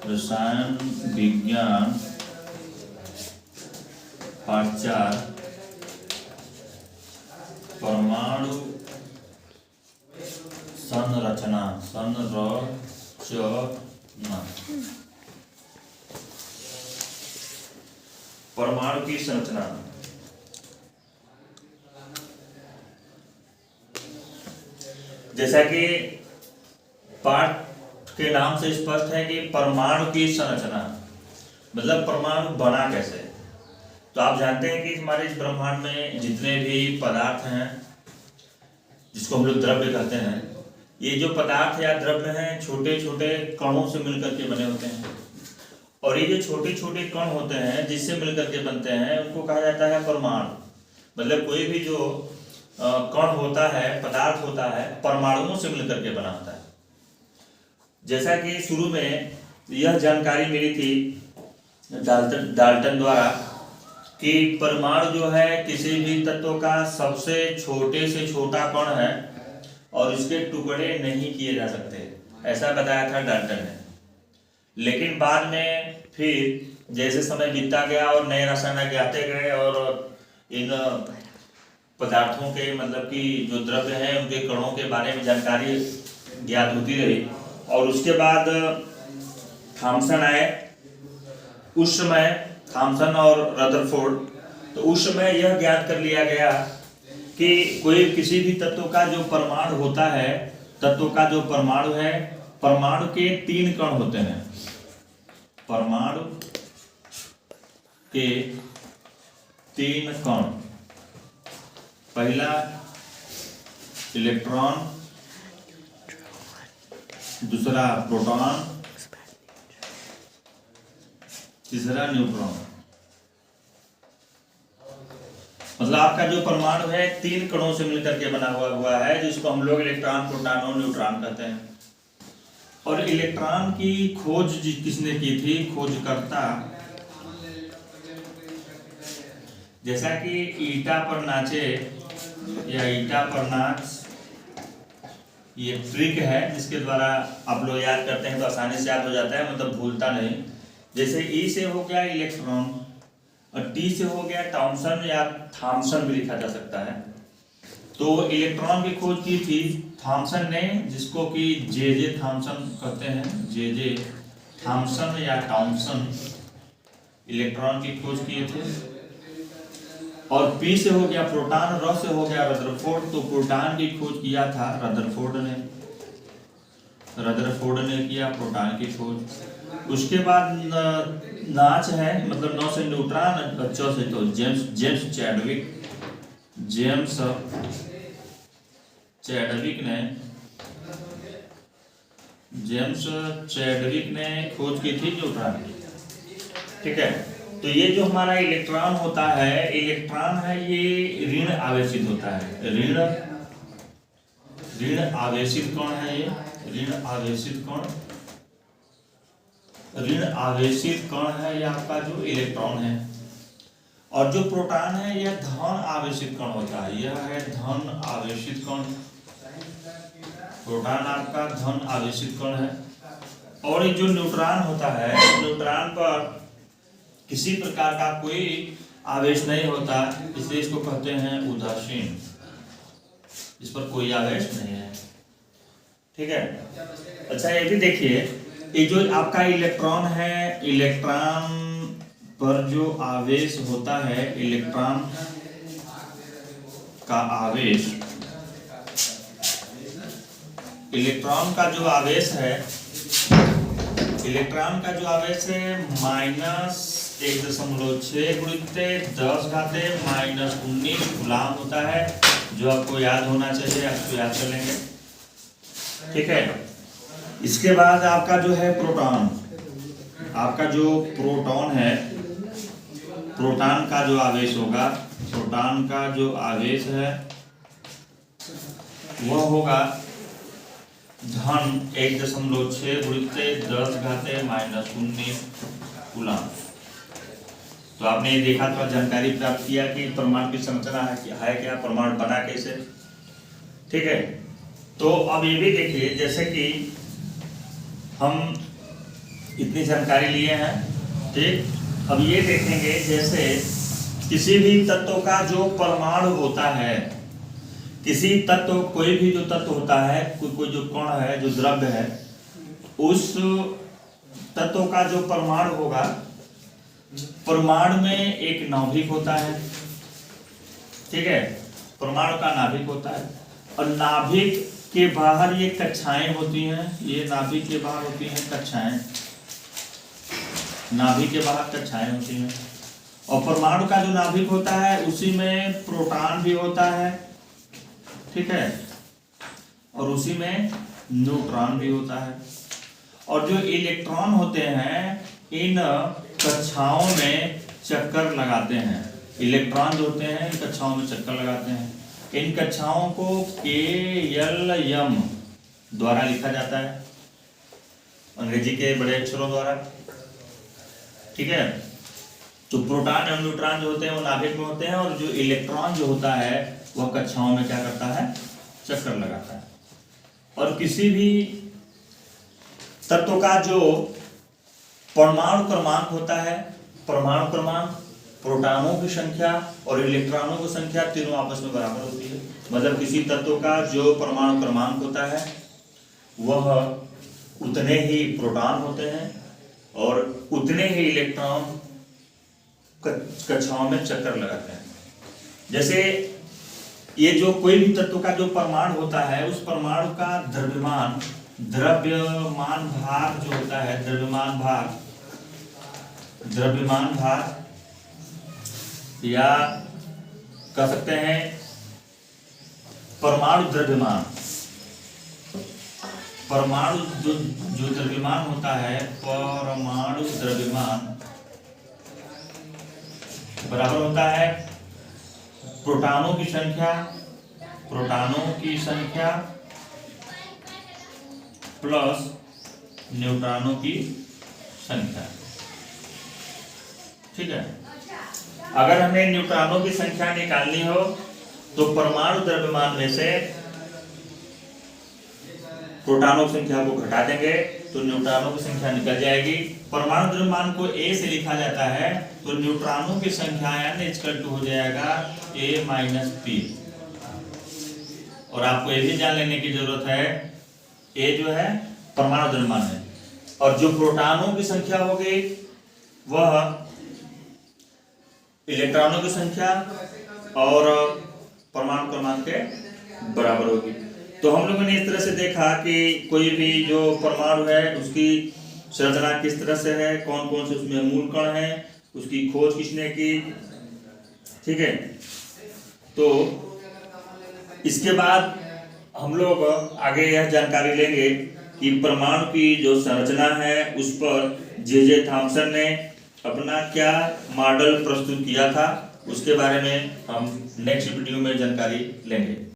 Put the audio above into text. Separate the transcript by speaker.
Speaker 1: रसायन विज्ञान पाठचार परमाणु संरचना परमाणु की संरचना। जैसा कि पाठ के नाम से स्पष्ट है कि परमाणु की संरचना मतलब परमाणु बना कैसे। तो आप जानते हैं कि हमारे इस ब्रह्मांड में जितने भी पदार्थ हैं जिसको हम लोग द्रव्य कहते हैं, ये जो पदार्थ या द्रव्य हैं छोटे छोटे कणों से मिलकर के बने होते हैं। और ये जो छोटे छोटे कण होते हैं जिससे मिलकर के बनते हैं उनको कहा जाता है परमाणु। मतलब कोई भी जो कण होता है, पदार्थ होता है, परमाणुओं से मिलकर के बना होता है। जैसा कि शुरू में यह जानकारी मिली थी डाल्टन द्वारा कि परमाणु जो है किसी भी तत्व का सबसे छोटे से छोटा कण है और इसके टुकड़े नहीं किए जा सकते, ऐसा बताया था डाल्टन ने। लेकिन बाद में फिर जैसे समय बीतता गया और नए रसायन आते गए और इन पदार्थों के मतलब कि जो द्रव्य हैं उनके कणों के बारे में जानकारी ज्ञात होती रही। और उसके बाद थॉमसन आए। उस समय थॉमसन और रदरफोर्ड, तो उस समय यह ज्ञात कर लिया गया कि कोई किसी भी तत्व का जो परमाणु होता है, तत्व का जो परमाणु है, परमाणु के 3 कण होते हैं। परमाणु के 3 कण, पहला इलेक्ट्रॉन, दूसरा प्रोटॉन, तीसरा न्यूट्रॉन। मतलब आपका जो परमाणु है 3 कणों से मिलकर के बना हुआ है, जिसको हम लोग इलेक्ट्रॉन, प्रोटॉन और न्यूट्रॉन कहते हैं। और इलेक्ट्रॉन की खोज किसने की थी? खोजकर्ता, जैसा कि ईटा पर नाचे या ईटा पर नाच, ये ट्रिक है जिसके द्वारा आप लोग याद करते हैं तो आसानी से याद हो जाता है, मतलब भूलता नहीं। जैसे ई से हो गया इलेक्ट्रॉन और टी से हो गया थॉमसन या थॉमसन भी लिखा जा सकता है। तो इलेक्ट्रॉन की खोज की थी थॉमसन ने, जिसको कि जे थॉमसन कहते हैं। जे थॉमसन या थॉमसन इलेक्ट्रॉन की खोज किए थे। और पी से हो गया प्रोटॉन, र से हो गया रदरफोर्ड, तो प्रोटॉन की खोज किया था रदरफोर्ड ने किया प्रोटॉन की खोज। उसके बाद नाच है, मतलब 9 से न्यूट्रॉन, बच्चों से तो जेम्स चैडविक ने खोज की थी न्यूट्रॉन की। ठीक है। तो ये जो हमारा इलेक्ट्रॉन होता है, इलेक्ट्रॉन है ये ऋण आवेशित होता है। ऋण आवेशित कण है ये, ऋण आवेशित कण है ये आपका जो इलेक्ट्रॉन है। और जो प्रोटॉन है यह धन आवेशित कण होता है, यह है धन आवेशित कण। प्रोटॉन आपका धन आवेशित कण है। और ये जो न्यूट्रॉन होता है, न्यूट्रॉन पर किसी प्रकार का कोई आवेश नहीं होता, इसलिए इसको कहते हैं उदासीन। इस पर कोई आवेश नहीं है। ठीक है। अच्छा ये भी देखिए, ये जो आपका इलेक्ट्रॉन है, इलेक्ट्रॉन पर जो आवेश होता है, इलेक्ट्रॉन का आवेश, इलेक्ट्रॉन का जो आवेश है, इलेक्ट्रॉन का जो आवेश है -1.6 × 10⁻⁻19 कूलाम होता है, जो आपको याद होना चाहिए, आपको याद कर लेंगे। ठीक है। इसके बाद आपका जो है प्रोटॉन, आपका जो प्रोटॉन है, प्रोटॉन का जो आवेश होगा, प्रोटॉन का जो आवेश है वह होगा धन 1.6 × 10⁻⁻19 कूलाम। तो आपने ये देखा तो जानकारी प्राप्त किया कि परमाणु की संरचना है क्या, परमाणु बना कैसे। ठीक है। तो अब ये भी देखिए, जैसे कि हम इतनी जानकारी लिए हैं। ठीक, अब ये देखेंगे जैसे किसी भी तत्व का जो परमाणु होता है, किसी तत्व, कोई भी जो तत्व होता है, कोई जो कण है, जो द्रव्य है, उस तत्व का जो परमाणु होगा, परमाणु में एक नाभिक होता है। ठीक है, परमाणु का नाभिक होता है और नाभिक के बाहर ये कक्षाएं होती हैं। ये नाभिक के बाहर होती हैं कक्षाएं, नाभिक के बाहर कक्षाएं होती हैं। और परमाणु का जो नाभिक होता है उसी में प्रोटॉन भी होता है। ठीक है, और उसी में न्यूट्रॉन भी होता है। और जो इलेक्ट्रॉन होते हैं इन कक्षाओं में चक्कर लगाते हैं। इलेक्ट्रॉन जो होते हैं इन कक्षाओं में चक्कर लगाते हैं। इन कक्षाओं को KLM द्वारा लिखा जाता है, अंग्रेजी के बड़े अक्षरों द्वारा। ठीक है, तो प्रोटॉन और न्यूट्रॉन जो होते हैं वो नाभिक में होते हैं और जो इलेक्ट्रॉन जो होता है वह कक्षाओं में क्या करता है, चक्कर लगाता है। और किसी भी तत्व का जो परमाणु क्रमांक होता है, परमाणु क्रमांक, प्रोटॉनों की संख्या और इलेक्ट्रॉनों की संख्या तीनों आपस में बराबर होती है। मतलब किसी तत्व का जो परमाणु क्रमांक होता है वह उतने ही प्रोटॉन होते हैं और उतने ही इलेक्ट्रॉन कक्षाओं में चक्कर लगाते हैं। जैसे ये जो कोई भी तत्व का जो परमाणु होता है उस परमाणु का द्रव्यमान भार जो होता है, द्रव्यमान भार या कह सकते हैं परमाणु द्रव्यमान, परमाणु जो द्रव्यमान होता है, परमाणु द्रव्यमान बराबर होता है प्रोटॉनों की संख्या प्लस न्यूट्रॉनों की संख्या। ठीक है, अगर हमें न्यूट्रॉनों की संख्या निकालनी हो तो परमाणु द्रव्यमान में से प्रोटॉनों की संख्या को घटा देंगे तो न्यूट्रॉनों की संख्या निकल जाएगी। परमाणु द्रव्यमान को A से लिखा जाता है तो न्यूट्रॉनों की संख्या n हो जाएगा A-P। और आपको ये भी जान लेने की जरूरत है, A जो है परमाणु द्रव्यमान है और जो प्रोटॉनों की संख्या होगी वह इलेक्ट्रॉनों की संख्या और परमाणु क्रमांक के बराबर होगी। तो हम लोगों ने इस तरह से देखा कि कोई भी जो परमाणु है उसकी संरचना किस तरह से है, कौन कौन से उसमें मूल कण है, उसकी खोज किसने की। ठीक है, तो इसके बाद हम लोग आगे यह जानकारी लेंगे कि परमाणु की जो संरचना है उस पर J.J. थॉम्सन ने अपना क्या मॉडल प्रस्तुत किया था, उसके बारे में हम नेक्स्ट वीडियो में जानकारी लेंगे।